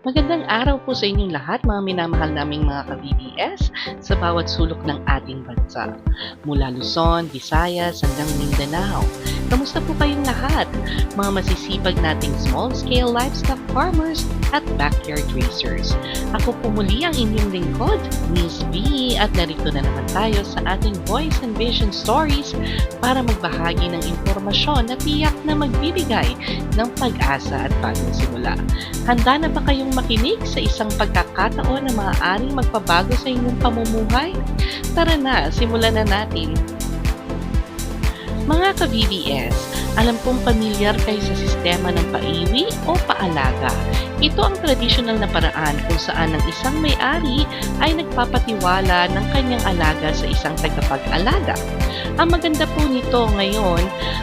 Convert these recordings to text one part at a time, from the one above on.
Magandang araw po sa inyong lahat, mga minamahal naming mga ka-BBS sa bawat sulok ng ating bansa. Mula Luzon, Visayas hanggang Mindanao. Kamusta po kayong lahat? Mga masisipag nating small-scale livestock farmers at backyard racers. Ako po muli ang inyong lingkod, Miss B, at narito na naman tayo sa ating Voice and Vision Stories para magbahagi ng impormasyon na tiyak na magbibigay ng pag-asa at bagong simula. Handa na ba kayong makinig sa isang pagkakataon na maaaring magpabago sa inyong pamumuhay? Tara na, simulan na natin. Mga ka-BBS, alam kong pamilyar kayo sa sistema ng paiwi o paalaga. Ito ang tradisyonal na paraan kung saan ang isang may-ari ay nagpapatiwala ng kanyang alaga sa isang tagapag-alaga. Ang maganda po nito ngayon,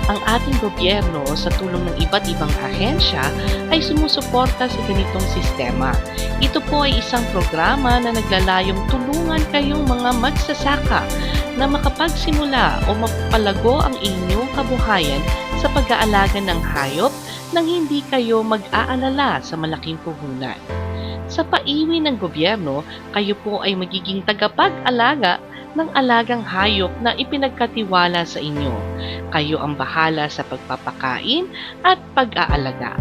ang ating gobyerno sa tulong ng iba't ibang ahensya ay sumusuporta sa ganitong sistema. Ito po ay isang programa na naglalayong tulungan kayong mga magsasaka na makapagsimula o mapalago ang inyong kabuhayan sa pag-aalaga ng hayop nang hindi kayo mag-aalala sa malaking puhunan. Sa paiwi ng gobyerno, kayo po ay magiging tagapag-alaga ng alagang hayop na ipinagkatiwala sa inyo. Kayo ang bahala sa pagpapakain at pag-aalaga.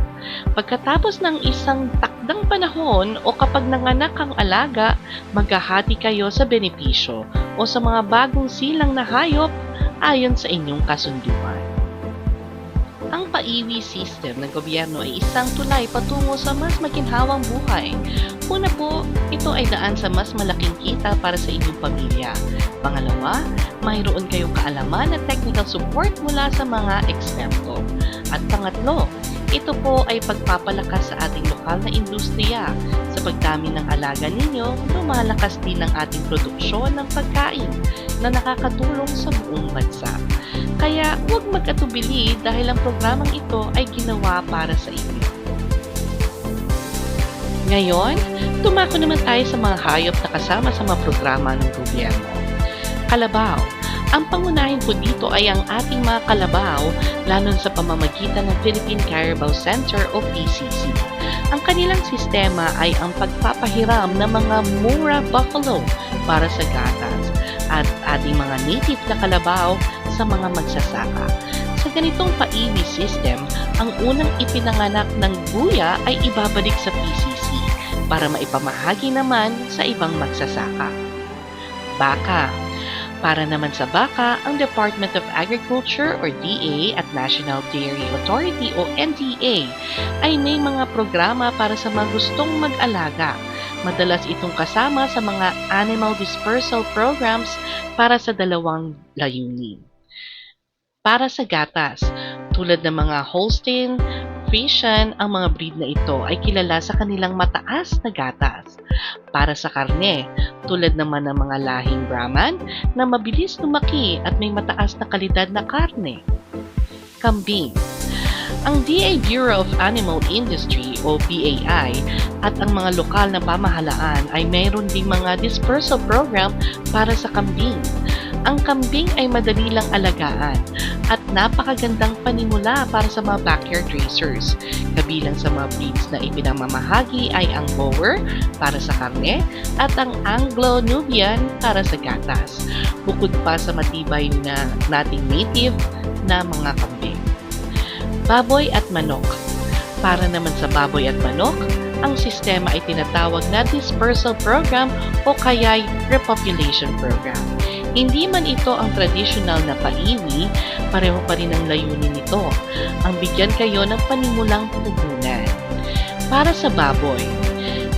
Pagkatapos ng isang takdang panahon o kapag nanganak ang alaga, maghahati kayo sa benepisyo o sa mga bagong silang na hayop ayon sa inyong kasunduan. Ang paiwi system ng gobyerno ay isang tulay patungo sa mas maginhawang buhay. Una po, ito ay daan sa mas malaking kita para sa inyong pamilya. Pangalawa, mayroon kayong kaalaman at technical support mula sa mga eksperto. At pangatlo, ito po ay pagpapalakas sa ating lokal na industriya. Sa pagdami ng alaga ninyo, lumalakas din ang ating produksyon ng pagkain na nakakatulong sa buong bansa. Kaya huwag mag-atubili dahil ang programang ito ay ginawa para sa inyo. Ngayon, tumako naman tayo sa mga hayop na kasama sa mga programa ng gobyerno. Kalabaw. Ang pangunahin po dito ay ang ating mga kalabaw lalo sa pamamagitan ng Philippine Carabao Center o PCC. Ang kanilang sistema ay ang pagpapahiram ng mga mura buffalo para sa gatas at ating mga native na kalabaw sa mga magsasaka. Sa ganitong paiwi system, ang unang ipinanganak ng buya ay ibabalik sa PCC para maipamahagi naman sa ibang magsasaka. Baka. Para naman sa baka, ang Department of Agriculture or DA at National Dairy Authority o NDA ay may mga programa para sa mga gustong mag-alaga. Madalas itong kasama sa mga animal dispersal programs para sa dalawang layunin. Para sa gatas, tulad ng mga Holstein, Friesian, ang mga breed na ito ay kilala sa kanilang mataas na gatas. Para sa karne, tulad naman ng mga lahing Brahman na mabilis lumaki at may mataas na kalidad na karne. Kambing. Ang DA Bureau of Animal Industry o BAI at ang mga lokal na pamahalaan ay mayroon ding mga dispersal program para sa kambing. Ang kambing ay madali lang alagaan at napakagandang panimula para sa mga backyard racers. Kabilang sa mga breeds na ipinamamahagi ay ang Boer para sa karne at ang Anglo-Nubian para sa gatas. Bukod pa sa matibay na nating native na mga kambing. Baboy at manok. Para naman sa baboy at manok, ang sistema ay tinatawag na dispersal program o kaya'y repopulation program. Hindi man ito ang tradisyonal na paiwi, pareho pa rin ang layunin nito, ang bigyan kayo ng panimulang puhunan. Para sa baboy,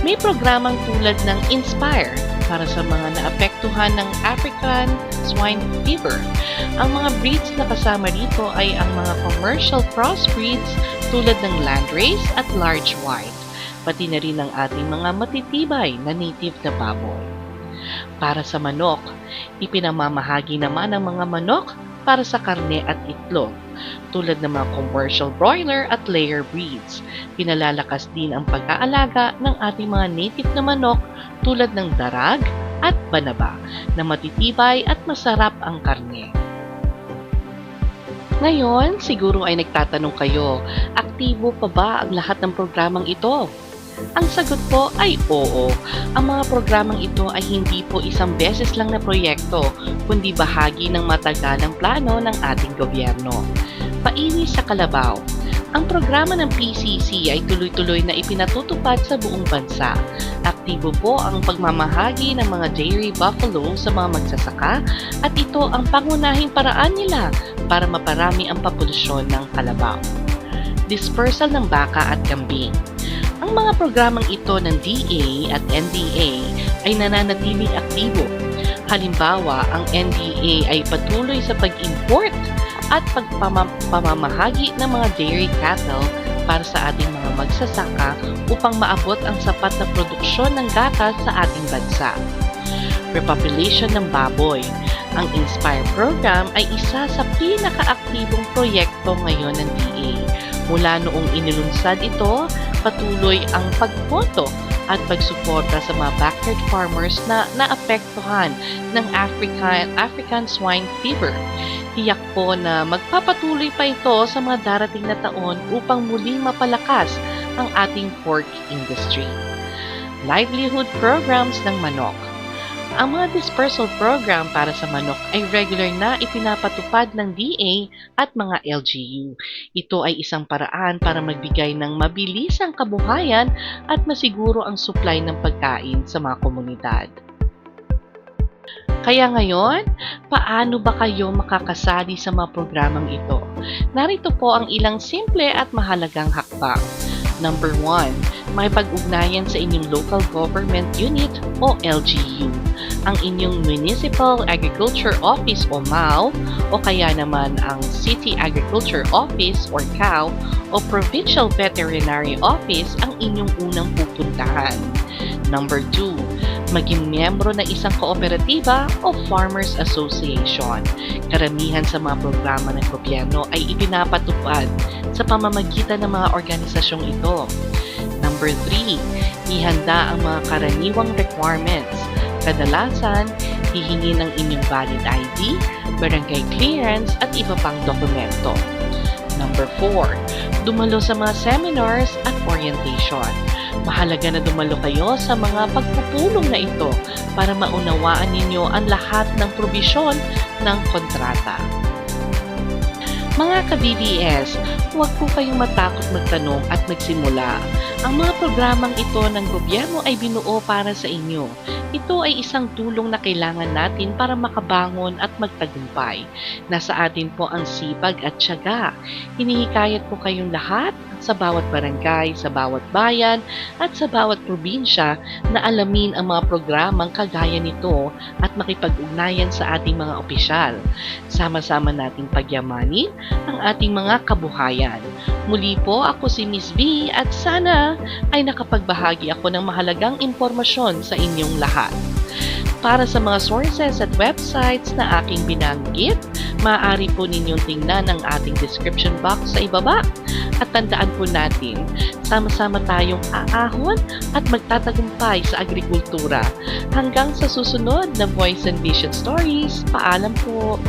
may programang tulad ng Inspire para sa mga naapektuhan ng African swine fever. Ang mga breeds na kasama dito ay ang mga commercial crossbreeds tulad ng Landrace at Large White, pati na rin ang ating mga matitibay na native na baboy. Para sa manok, ipinamamahagi naman ang mga manok para sa karne at itlog, tulad ng mga commercial broiler at layer breeds. Pinalalakas din ang pag-aalaga ng ating mga native na manok tulad ng darag at banaba na matitibay at masarap ang karne. Ngayon, siguro ay nagtatanong kayo, aktibo pa ba ang lahat ng programang ito? Ang sagot po ay oo. Ang mga programang ito ay hindi po isang beses lang na proyekto, kundi bahagi ng matagalang plano ng ating gobyerno. Pairi sa Kalabaw. Ang programa ng PCC ay tuloy-tuloy na ipinatutupad sa buong bansa. Aktibo po ang pagmamahagi ng mga dairy buffalo sa mga magsasaka at ito ang pangunahing paraan nila para maparami ang populasyon ng kalabaw. Dispersal ng baka at kambing. Ang mga programang ito ng DA at NDA ay nananatiling aktibo. Halimbawa, ang NDA ay patuloy sa pag-import at pagpamamahagi ng mga dairy cattle para sa ating mga magsasaka upang maabot ang sapat na produksyon ng gatas sa ating bansa. Repopulation ng baboy. Ang Inspire program ay isa sa pinakaaktibong proyekto ngayon ng DA. Mula noong inilunsad ito, patuloy ang pagboto at pagsuporta sa mga backyard farmers na naapektuhan ng African swine fever. Tiyak po na magpapatuloy pa ito sa mga darating na taon upang muling mapalakas ang ating pork industry. Livelihood programs ng manok. Ang mga dispersal program para sa manok ay regular na ipinapatupad ng DA at mga LGU. Ito ay isang paraan para magbigay ng mabilisang kabuhayan at masiguro ang supply ng pagkain sa mga komunidad. Kaya ngayon, paano ba kayo makakasali sa mga programang ito? Narito po ang ilang simple at mahalagang hakbang. Number 1, may pag-ugnayan sa inyong local government unit o LGU, ang inyong Municipal Agriculture Office o MAO, o kaya naman ang City Agriculture Office or CAO, o Provincial Veterinary Office ang inyong unang pupuntahan. Number 2, maging miyembro ng isang kooperatiba o Farmers Association. Karamihan sa mga programa ng gobyerno ay ipinapatupad sa pamamagitan ng mga organisasyong ito. Number 3, ihanda ang mga karaniwang requirements. Kadalasan, hihingi ng inyong valid ID, barangay clearance at iba pang dokumento. Number 4, dumalo sa mga seminars at orientation. Mahalaga na dumalo kayo sa mga pagpupulong na ito para maunawaan ninyo ang lahat ng probisyon ng kontrata. Mga ka-BBS, huwag po kayong matakot magtanong at magsimula. Ang mga programang ito ng gobyerno ay binuo para sa inyo. Ito ay isang tulong na kailangan natin para makabangon at magtagumpay. Nasa atin po ang sipag at tiyaga. Hinihikayat po kayong lahat sa bawat barangay, sa bawat bayan, at sa bawat probinsya na alamin ang mga programang kagaya nito at makipag-ugnayan sa ating mga opisyal. Sama-sama nating pagyamanin ang ating mga kabuhayan. Muli po, ako si Miss V at sana ay nakapagbahagi ako ng mahalagang impormasyon sa inyong lahat. Para sa mga sources at websites na aking binanggit, maaari po ninyong tingnan ang ating description box sa ibaba. At tandaan po natin, sama-sama tayong aahon at magtatagumpay sa agrikultura. Hanggang sa susunod na Voice and Vision Stories, paalam po!